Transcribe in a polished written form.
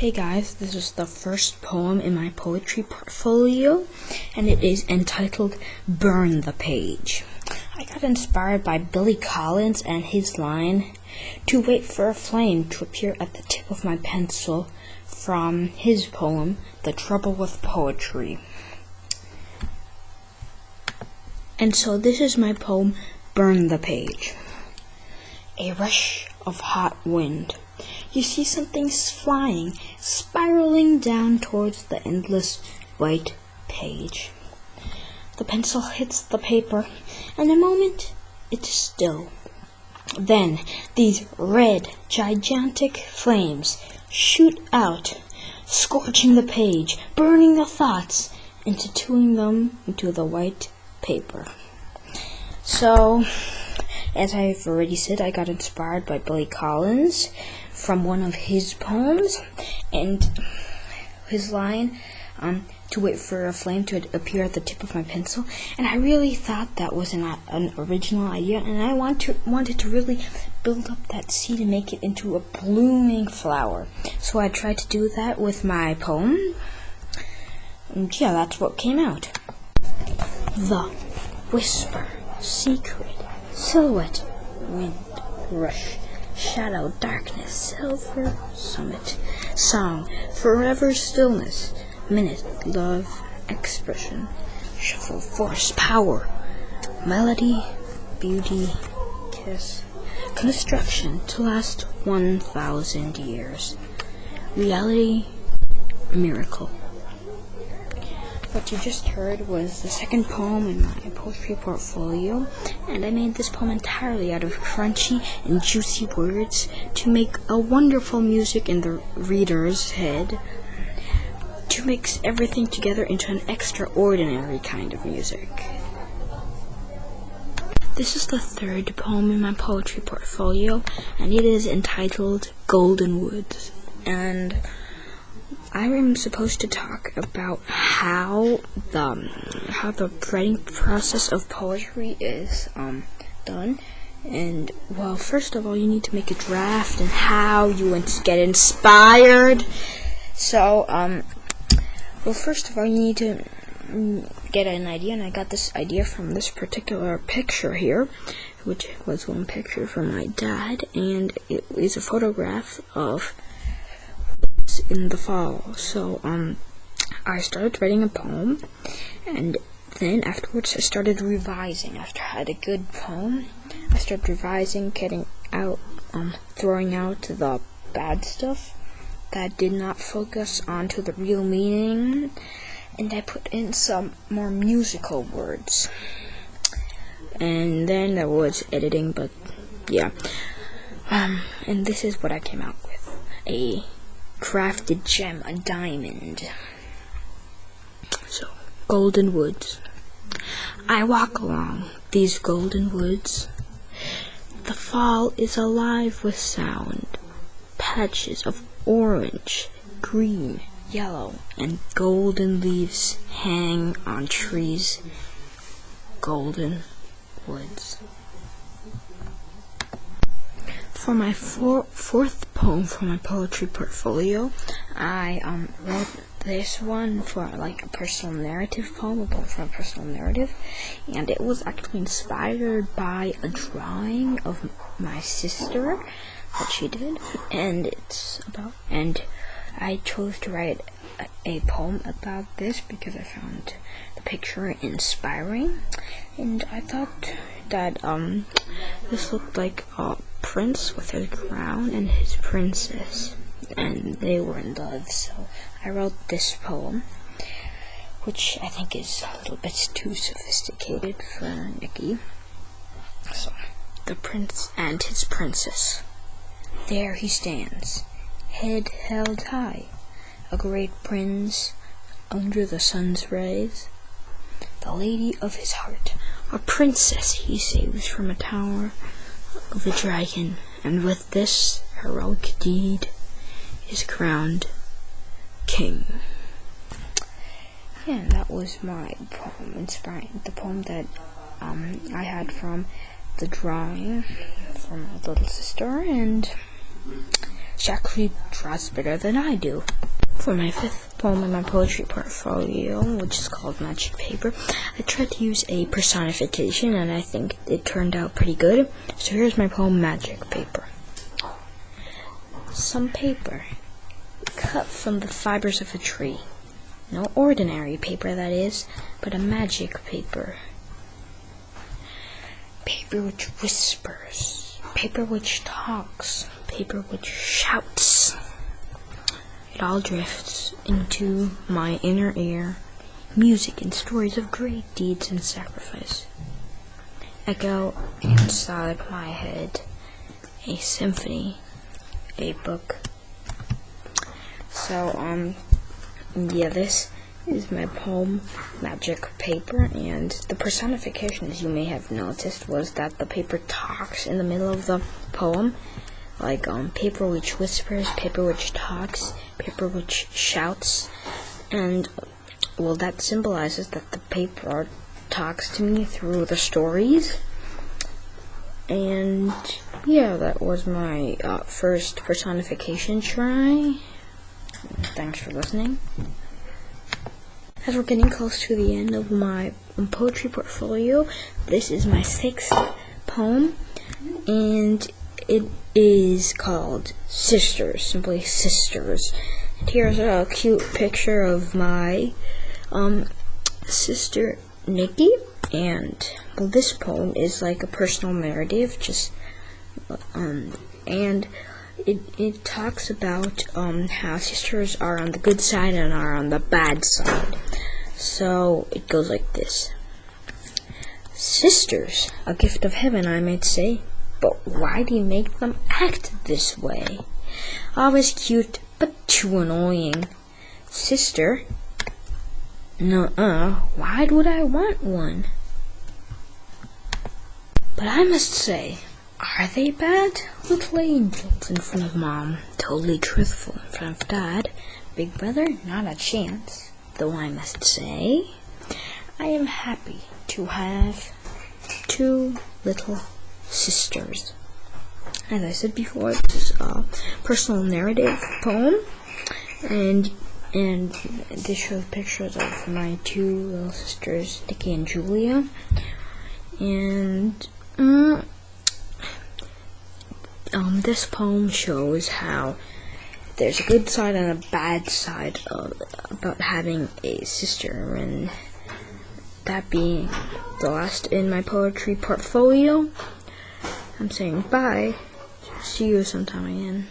Hey guys, this is the first poem in my poetry portfolio, and it is entitled Burn the Page. I got inspired by Billy Collins and his line, "To wait for a flame to appear at the tip of my pencil," from his poem, The Trouble with Poetry. And so this is my poem, Burn the Page. A rush of hot wind. You see something flying, spiraling down towards the endless white page. The pencil hits the paper, and a moment it is still. Then these red, gigantic flames shoot out, scorching the page, burning the thoughts, and tattooing them into the white paper. So, as I've already said, I got inspired by Billy Collins from one of his poems, and his line, to wait for a flame to appear at the tip of my pencil, and I really thought that was an original idea, and I wanted to really build up that seed and make it into a blooming flower. So I tried to do that with my poem, and yeah, that's what came out. The whisper, secret, silhouette, wind, rush, shadow, darkness, silver summit, song, forever stillness, minute, love, expression, shuffle, force, power, melody, beauty, kiss, construction to last 1,000 years, reality, miracle. What you just heard was the second poem in my poetry portfolio, and I made this poem entirely out of crunchy and juicy words to make a wonderful music in the reader's head, to mix everything together into an extraordinary kind of music. This is the third poem in my poetry portfolio, and it is entitled Golden Woods. And I am supposed to talk about how the writing process of poetry is done. And well, first of all, you need to make a draft and how you get inspired. So well, first of all, you need to get an idea, and I got this idea from this particular picture here, which was one picture from my dad, and it is a photograph of in the fall. So I started writing a poem, and then afterwards I started revising. After I had a good poem, I started revising, getting out, throwing out the bad stuff that did not focus onto the real meaning, and I put in some more musical words. And then there was editing, but yeah. And this is what I came out with. A crafted gem, a diamond. So, golden woods. I walk along these golden woods. The fall is alive with sound. Patches of orange, green, yellow, and golden leaves hang on trees. Golden woods. For my fourth poem for my poetry portfolio, I wrote this one for like a personal narrative poem, a poem for a personal narrative, and it was actually inspired by a drawing of my sister that she did, and I chose to write a poem about this because I found the picture inspiring, and I thought that this looked like a prince with his crown and his princess, and they were in love. So I wrote this poem, which I think is a little bit too sophisticated for Nikki. So, the prince and his princess. There he stands, head held high, a great prince under the sun's rays, the lady of his heart, a princess he saves from a tower of a dragon, and with this heroic deed is crowned king. Yeah, that was my poem, inspiring the poem that I had from the drawing from my little sister, and She actually draws better than I do. For my fifth poem in my poetry portfolio, which is called Magic Paper, I tried to use a personification, and I think it turned out pretty good. So here's my poem, Magic Paper. Some paper, cut from the fibers of a tree. No ordinary paper, that is, but a magic paper. Paper which whispers, paper which talks, paper which shouts. It all drifts into my inner ear, music and stories of great deeds and sacrifice. Echo inside my head, a symphony, a book. So, yeah, this is my poem, Magic Paper, and the personification, as you may have noticed, was that the paper talks in the middle of the poem, like, paper which whispers, paper which talks, paper which shouts, and, well, that symbolizes that the paper talks to me through the stories. And yeah, that was my first personification try. Thanks for listening. As we're getting close to the end of my poetry portfolio, this is my sixth poem, and it is called Sisters, simply Sisters. And here's a cute picture of my sister Nikki, and well, this poem is like a personal narrative, just and it talks about how sisters are on the good side and are on the bad side. So it goes like this. Sisters, a gift of heaven, I might say, but why do you make them act this way? Always cute, but too annoying. Sister, nuh-uh, why would I want one? But I must say, are they bad? Little angels in front of Mom, totally truthful in front of Dad. Big brother, not a chance. Though I must say, I am happy to have two little sisters. As I said before, this is a personal narrative poem, and this shows pictures of my two little sisters, Nikki and Julia, and this poem shows how there's a good side and a bad side about having a sister, and that being the last in my poetry portfolio, I'm saying bye. See you sometime again.